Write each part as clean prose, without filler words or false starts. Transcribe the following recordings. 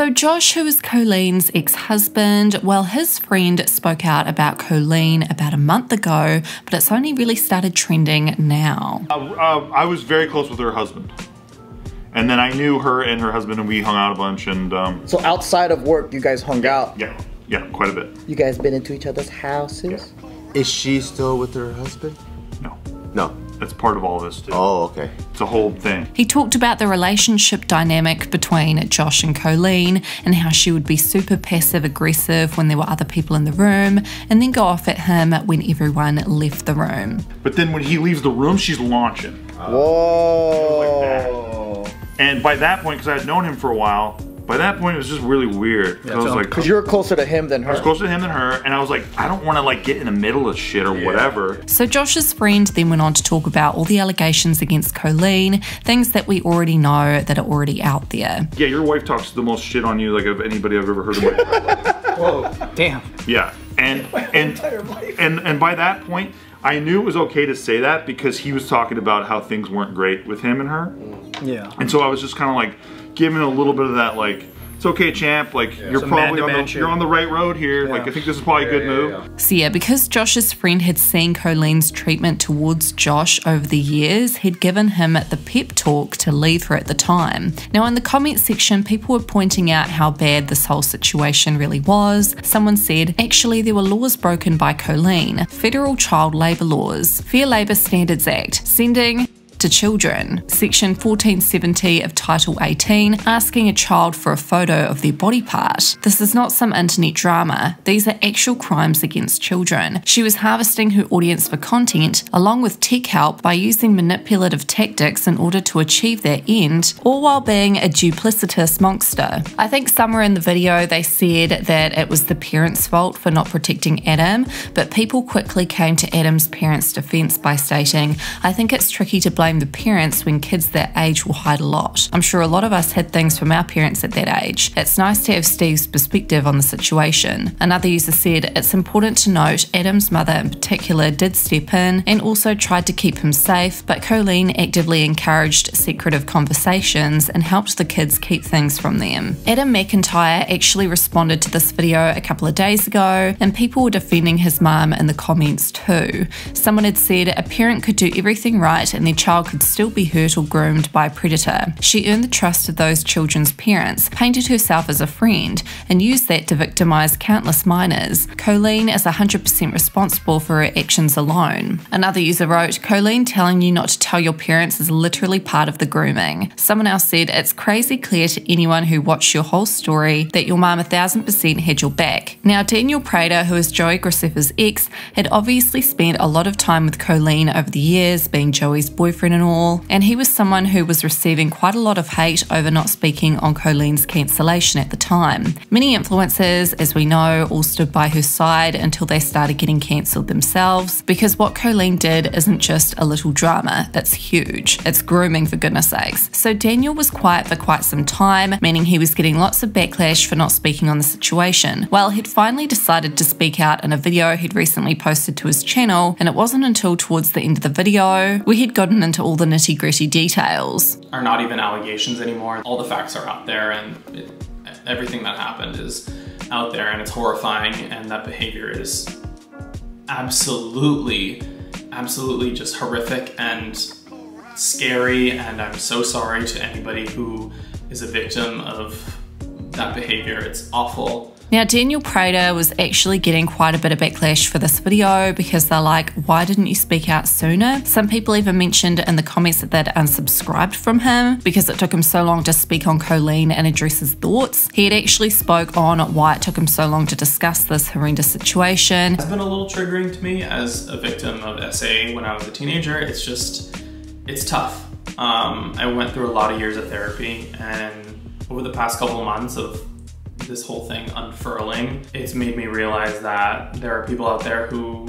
So Josh, who is Colleen's ex-husband, well, his friend spoke out about Colleen about a month ago, but it's only really started trending now. I was very close with her husband. And then I knew her and her husband, and we hung out a bunch. And so outside of work, you guys hung out? Yeah, quite a bit. You guys been into each other's houses? Yeah. Is she still with her husband? No. That's part of all this too. Oh, okay. It's a whole thing. He talked about the relationship dynamic between Josh and Colleen and how she would be super passive aggressive when there were other people in the room and then go off at him when everyone left the room. But then when he leaves the room, she's launching. Whoa. Like that. And by that point, because I had known him for a while, by that point it was just really weird. Yeah, because you were closer to him than her. I was closer to him than her, and I was like, I don't want to like get in the middle of shit or whatever. So Josh's friend then went on to talk about all the allegations against Colleen, things that we already know that are already out there. Yeah, your wife talks the most shit on you like of anybody I've ever heard of. Whoa, damn. Yeah, and by that point, I knew it was okay to say that because he was talking about how things weren't great with him and her. Yeah. And so I was just kind of like giving a little bit of that like, it's okay, champ. Like you're probably you're on the right road here. Like I think this is probably a good move. So yeah, because Josh's friend had seen Colleen's treatment towards Josh over the years, he'd given him the pep talk to leave her at the time. Now in the comment section, people were pointing out how bad this whole situation really was. Someone said, actually there were laws broken by Colleen, federal child labour laws, Fair Labour Standards Act, sending to children, section 1470 of Title 18, asking a child for a photo of their body part. This is not some internet drama. These are actual crimes against children. She was harvesting her audience for content, along with tech help, by using manipulative tactics in order to achieve their end, all while being a duplicitous monster. I think somewhere in the video they said that it was the parents' fault for not protecting Adam, but people quickly came to Adam's parents' defense by stating, I think it's tricky to blame the parents when kids that age will hide a lot. I'm sure a lot of us had things from our parents at that age. It's nice to have Steve's perspective on the situation. Another user said, it's important to note Adam's mother in particular did step in and also tried to keep him safe, but Colleen actively encouraged secretive conversations and helped the kids keep things from them. Adam McIntyre actually responded to this video a couple of days ago, and people were defending his mum in the comments too. Someone had said a parent could do everything right and their child could still be hurt or groomed by a predator. She earned the trust of those children's parents, painted herself as a friend, and used that to victimize countless minors. Colleen is 100% responsible for her actions alone. Another user wrote, Colleen telling you not to tell your parents is literally part of the grooming. Someone else said, it's crazy clear to anyone who watched your whole story that your mum 1000% had your back. Now Daniel Prater, who is Joey Graceffa's ex, had obviously spent a lot of time with Colleen over the years, being Joey's boyfriend and all, and he was someone who was receiving quite a lot of hate over not speaking on Colleen's cancellation at the time. Many influencers, as we know, all stood by her side until they started getting cancelled themselves, because what Colleen did isn't just a little drama, it's huge. It's grooming, for goodness sakes. So Daniel was quiet for quite some time, meaning he was getting lots of backlash for not speaking on the situation. Well, he'd finally decided to speak out in a video he'd recently posted to his channel, and it wasn't until towards the end of the video where he'd gotten into all the nitty-gritty details. Are not even allegations anymore. All the facts are out there, and everything that happened is out there, and it's horrifying, and that behavior is absolutely just horrific and scary, and I'm so sorry to anybody who is a victim of that behavior. It's awful. Now, Daniel Prater was actually getting quite a bit of backlash for this video because they're like, why didn't you speak out sooner? Some people even mentioned in the comments that they'd unsubscribed from him because it took him so long to speak on Colleen and address his thoughts. He had actually spoke on why it took him so long to discuss this horrendous situation. It's been a little triggering to me as a victim of SA when I was a teenager. It's tough. I went through a lot of years of therapy, and over the past couple of months of this whole thing unfurling, it's made me realize that there are people out there who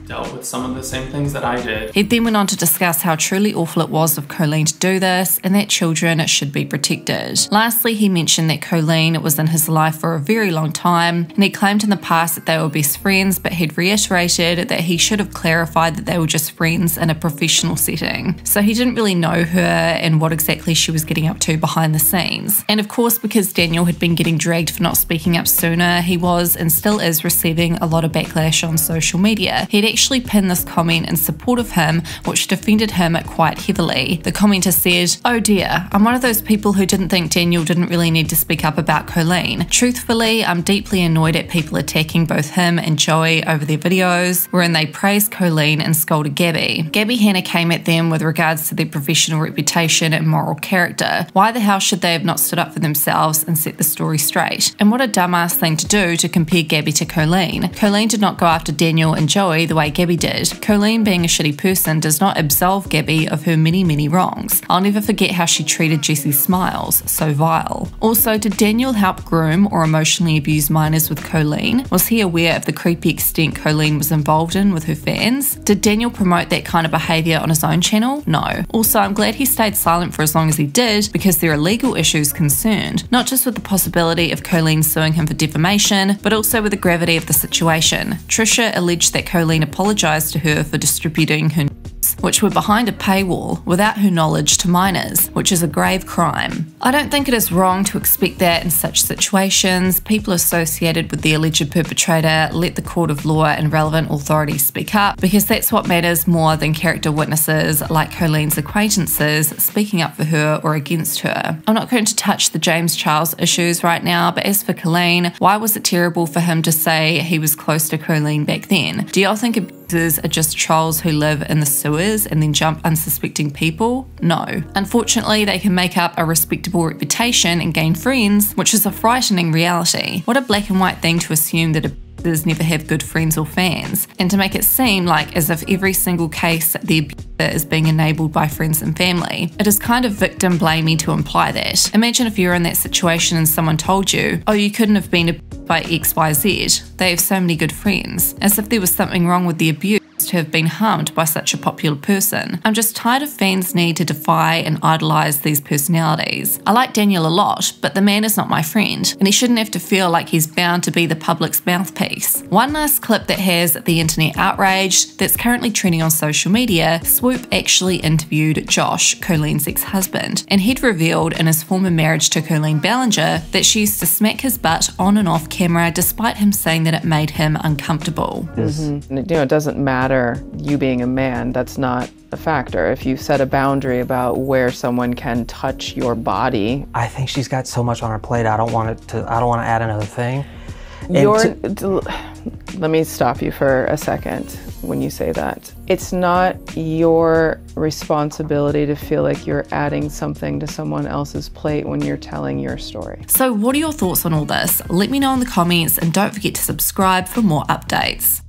dealt with some of the same things that I did. He then went on to discuss how truly awful it was of Colleen to do this and that children should be protected. Lastly, he mentioned that Colleen was in his life for a very long time, and he claimed in the past that they were best friends, but he'd reiterated that he should have clarified that they were just friends in a professional setting. So he didn't really know her and what exactly she was getting up to behind the scenes. And of course, because Daniel had been getting dragged for not speaking up sooner, he was and still is receiving a lot of backlash on social media. He'd actually pinned this comment in support of him, which defended him quite heavily. The commenter said, "Oh dear, I'm one of those people who didn't think Daniel didn't really need to speak up about Colleen. Truthfully, I'm deeply annoyed at people attacking both him and Joey over their videos, wherein they praised Colleen and scolded Gabby. Gabby Hanna came at them with regards to their professional reputation and moral character. Why the hell should they have not stood up for themselves and set the story straight? And what a dumbass thing to do to compare Gabby to Colleen. Colleen did not go after Daniel and Joey the way Gabby did. Colleen, being a shitty person, does not absolve Gabby of her many, many wrongs. I'll never forget how she treated Jesse's smiles. So vile. Also, did Daniel help groom or emotionally abuse minors with Colleen? Was he aware of the creepy extent Colleen was involved in with her fans? Did Daniel promote that kind of behaviour on his own channel? No. Also, I'm glad he stayed silent for as long as he did, because there are legal issues concerned, not just with the possibility of Colleen suing him for defamation, but also with the gravity of the situation. Trisha alleged that Colleen apologised to her for distributing her news, which were behind a paywall without her knowledge to minors, which is a grave crime. I don't think it is wrong to expect that in such situations, people associated with the alleged perpetrator let the court of law and relevant authorities speak up, because that's what matters more than character witnesses like Colleen's acquaintances speaking up for her or against her. I'm not going to touch the James Charles issues right now, but as for Colleen, why was it terrible for him to say he was close to Colleen back then? Do y'all think abusers are just trolls who live in the sewers and then jump unsuspecting people? No. Unfortunately, they can make up a respectable reputation and gain friends, which is a frightening reality. What a black and white thing to assume that abusers never have good friends or fans, and to make it seem like as if every single case the abuser is being enabled by friends and family. It is kind of victim blamey to imply that. Imagine if you were in that situation and someone told you, oh, you couldn't have been abused by XYZ. They have so many good friends. As if there was something wrong with the abuse to have been harmed by such a popular person. I'm just tired of fans' need to defy and idolise these personalities. I like Daniel a lot, but the man is not my friend, and he shouldn't have to feel like he's bound to be the public's mouthpiece. One last clip that has the internet outraged, that's currently trending on social media, Swoop actually interviewed Josh, Colleen's ex-husband, and he'd revealed in his former marriage to Colleen Ballinger that she used to smack his butt on and off camera despite him saying that it made him uncomfortable. It doesn't matter you being a man, that's not a factor. If you set a boundary about where someone can touch your body. I think she's got so much on her plate, I don't want to add another thing. Let me stop you for a second when you say that. It's not your responsibility to feel like you're adding something to someone else's plate when you're telling your story. So what are your thoughts on all this? Let me know in the comments, and don't forget to subscribe for more updates.